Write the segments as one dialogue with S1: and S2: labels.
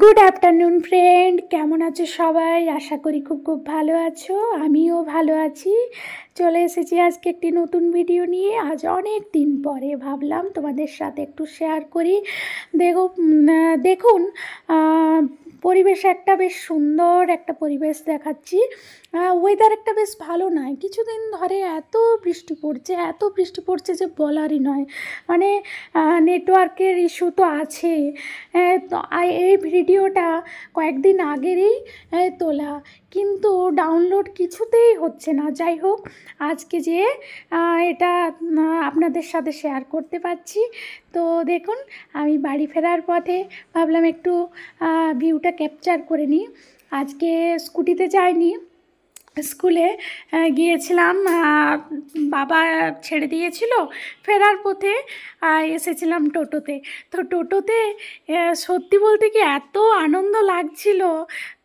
S1: Good afternoon friend, কেমন আছো সবাই? আশা করি খুব খুব ভালো আছো। আমিও ভালো আছি। চলে এসেছি আজকে একটি নতুন ভিডিও নিয়ে। আজ অনেক দিন পরে ভাবলাম তোমাদের সাথে একটু শেয়ার করি। দেখুন, পরিবেশ একটা বেশ সুন্দর একটা পরিবেশ দেখাচ্ছি। ওয়েদার একটা বেশ ভালো নয়, কিছুদিন ধরে এত বৃষ্টি পড়ছে যে বলারই নয়। মানে নেটওয়ার্কের ইস্যু তো আছে। তো এই ভিডিওটা কয়েকদিন আগেরই তোলা, কিন্তু ডাউনলোড কিছুতেই হচ্ছে না। যাই হোক, আজকে যে এটা আপনাদের সাথে শেয়ার করতে পারছি। তো দেখুন, আমি বাড়ি ফেরার পথে ভাবলাম একটু ভিউটা ক্যাপচার করে নিই। আজকে স্কুটিতে যাইনি, স্কুলে গিয়েছিলাম। বাবা ছেড়ে দিয়েছিল, ফেরার পথে এসেছিলাম টোটোতে। তো টোটোতে সত্যি বলতে কি এত আনন্দ লাগছিল।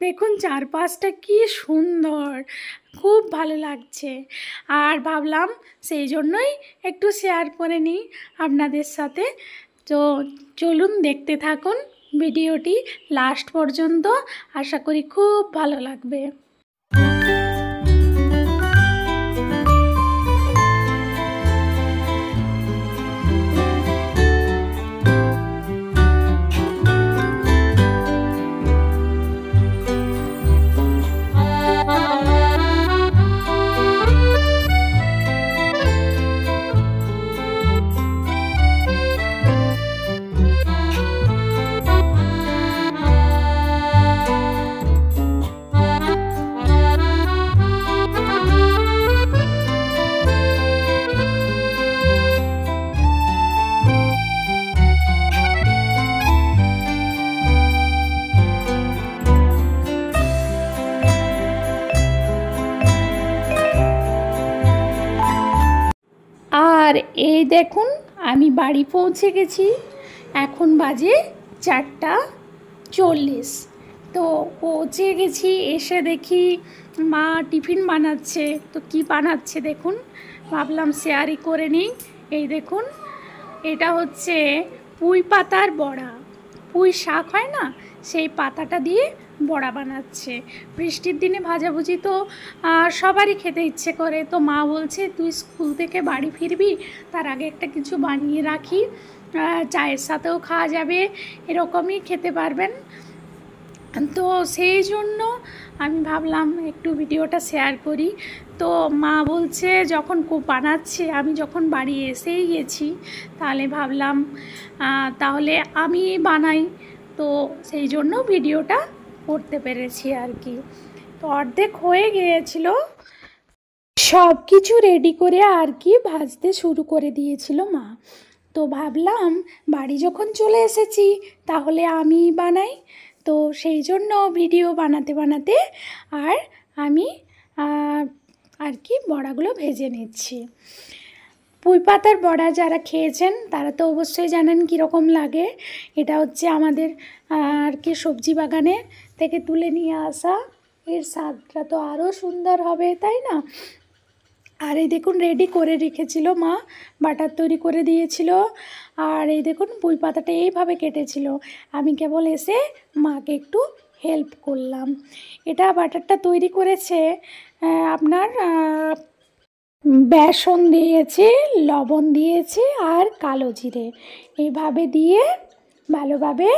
S1: দেখুন চারপাশটা কি সুন্দর, খুব ভালো লাগছে। আর ভাবলাম সেই জন্যই একটু শেয়ার করে নিই আপনাদের সাথে। তো চলুন দেখতে থাকুন ভিডিওটি লাস্ট পর্যন্ত, আশা করি খুব ভালো লাগবে। আর এই দেখুন, আমি বাড়ি পৌঁছে গেছি। এখন বাজে 4:40। তো পৌঁছে গেছি, এসে দেখি মা টিফিন বানাচ্ছে। তো কি বানাচ্ছে দেখুন, ভাবলাম শেয়ারই করে নিই। এই দেখুন, এটা হচ্ছে পুঁই পাতার বড়া। পুঁই শাক হয় না, সেই পাতাটা দিয়ে বড়া বানাচ্ছে। বৃষ্টির দিনে ভাজাভুজি তো সবারই খেতে ইচ্ছে করে। তো মা বলছে তুই স্কুল থেকে বাড়ি ফিরবি, তার আগে একটা কিছু বানিয়ে রাখি, চায়ের সাথেও খাওয়া যাবে, এরকমই খেতে পারবেন। তো সেই জন্য আমি ভাবলাম একটু ভিডিওটা শেয়ার করি। তো মা বলছে যখন বানাচ্ছে, আমি যখন বাড়ি এসেই গেছি, তাহলে ভাবলাম তাহলে আমি বানাই। তো সেই জন্য ভিডিওটা করতে পেরেছি আর কি। তো অর্ধেক হয়ে গিয়েছিল, সব কিছু রেডি করে আর কি ভাজতে শুরু করে দিয়েছিল মা। তো ভাবলাম বাড়ি যখন চলে এসেছি তাহলে আমি বানাই। তো সেই জন্য ভিডিও বানাতে বানাতে আর আমি আর কি বড়াগুলো ভেজে নিচ্ছি। পুঁই পাতার বড়া যারা খেয়েছেন তারা তো অবশ্যই জানেন কীরকম লাগে। এটা হচ্ছে আমাদের আর কি সবজি বাগানে থেকে তুলে নিয়ে আসা। এর স্বাদটা তো আরও সুন্দর হবে, তাই না? আর এই দেখুন রেডি করে রেখেছিল মা, বাটার তৈরি করে দিয়েছিল। আর এই দেখুন পুঁই পাতাটা এইভাবে কেটেছিল, আমি কেবল এসে মাকে একটু হেল্প করলাম। এটা বাটারটা তৈরি করেছে আপনার বেসন দিয়েছে, লবণ দিয়েছে আর কালো জিরে, এইভাবে দিয়ে ভালোভাবে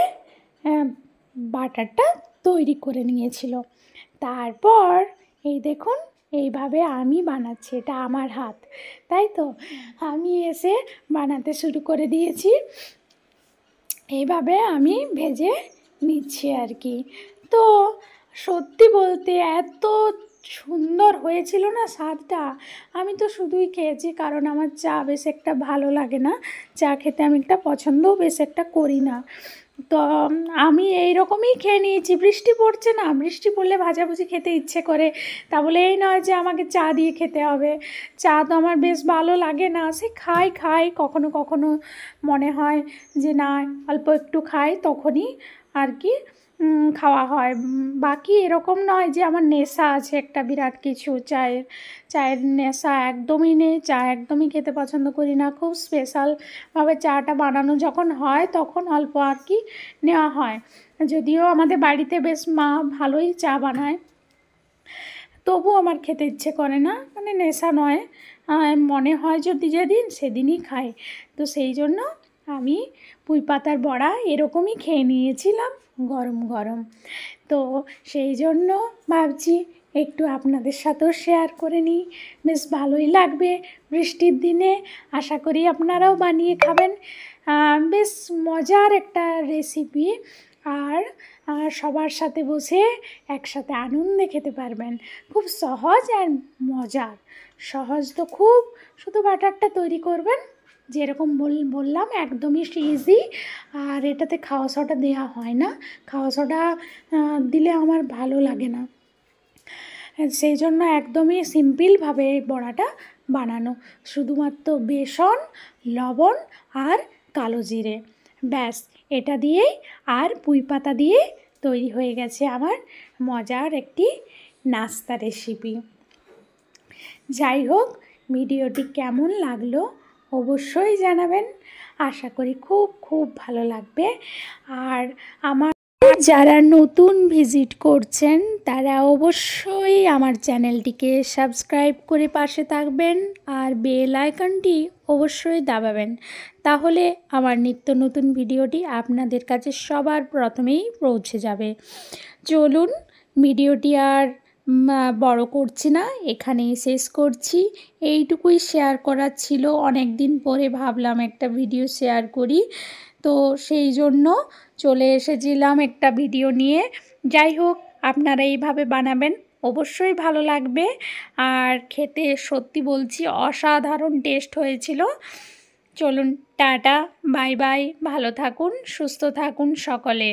S1: বাটারটা তৈরি করে নিয়েছিল। তারপর এই দেখুন এইভাবে আমি বানাচ্ছি, এটা আমার হাত, তাই তো আমি এসে বানাতে শুরু করে দিয়েছি। এইভাবে আমি ভেজে নিচ্ছি আর কি। তো সত্যি বলতে এত সুন্দর হয়েছিল না স্বাদটা। আমি তো শুধুই খেয়েছি, কারণ আমার চা বেশ একটা ভালো লাগে না, চা খেতে আমি একটা পছন্দও বেশ একটা করি না। তো আমি এই রকমই খেয়ে নিয়েছি। বৃষ্টি পড়ছে না, বৃষ্টি পড়লে ভাজাভুজি খেতে ইচ্ছে করে, তা বলে এই নয় যে আমাকে চা দিয়ে খেতে হবে। চা তো আমার বেশ ভালো লাগে না, সে খাই কখনো কখনো মনে হয় যে না অল্প একটু খাই, তখনই আর কি খাওয়া হয়। বাকি এরকম নয় যে আমার নেশা আছে একটা বিরাট কিছু চায়ের নেশা একদমই নেই। চা একদমই খেতে পছন্দ করি না। খুব স্পেশালভাবে চাটা বানানো যখন হয় তখন অল্প আর কি নেওয়া হয়। যদিও আমাদের বাড়িতে বেশ মা ভালোই চা বানায়, তবু আমার খেতে ইচ্ছে করে না, মানে নেশা নয়, মনে হয় যদি যেদিন সেদিনই খাই। তো সেই জন্য আমি পুঁই পাতার বড়া এরকমই খেয়ে নিয়েছিলাম গরম গরম। তো সেই জন্য ভাবছি একটু আপনাদের সাথেও শেয়ার করে নিই, বেশ ভালোই লাগবে বৃষ্টির দিনে। আশা করি আপনারাও বানিয়ে খাবেন। বেশ মজার একটা রেসিপি, আর সবার সাথে বসে একসাথে আনন্দে খেতে পারবেন। খুব সহজ আর মজার। সহজ তো খুব, শুধু বাটারটা তৈরি করবেন যেরকম বললাম, একদমই ইজি। আর এটাতে খাওয়া সোডা দেওয়া হয় না, খাওয়া সোডা দিলে আমার ভালো লাগে না, সেই জন্য একদমই সিম্পলভাবে এই বড়াটা বানানো। শুধুমাত্র বেসন, লবণ আর কালো জিরে, ব্যাস এটা দিয়েই আর পুঁই পাতা দিয়ে তৈরি হয়ে গেছে আমার মজার একটি নাস্তা রেসিপি। যাই হোক, ভিডিওটি কেমন লাগলো অবশ্যই জানাবেন। আশা করি খুব খুব ভালো লাগবে। আর আমার যারা নতুন ভিজিট করছেন তারা অবশ্যই আমার চ্যানেলটিকে সাবস্ক্রাইব করে পাশে থাকবেন, আর বেল আইকনটি অবশ্যই দাবাবেন, তাহলে আমার নিত্য নতুন ভিডিওটি আপনাদের কাছে সবার প্রথমেই পৌঁছে যাবে। চলুন, ভিডিওটি আর বড় করছি না, এখানেই শেষ করছি। এইটুকুই শেয়ার করার ছিল, অনেক দিন পরে ভাবলাম একটা ভিডিও শেয়ার করি, তো সেই জন্য চলে এসেছিলাম একটা ভিডিও নিয়ে। যাই হোক, আপনারা এইভাবে বানাবেন, অবশ্যই ভালো লাগবে। আর খেতে সত্যি বলছি অসাধারণ টেস্ট হয়েছিল। চলুন, টাটা, বাই বাই, ভালো থাকুন, সুস্থ থাকুন সকলে।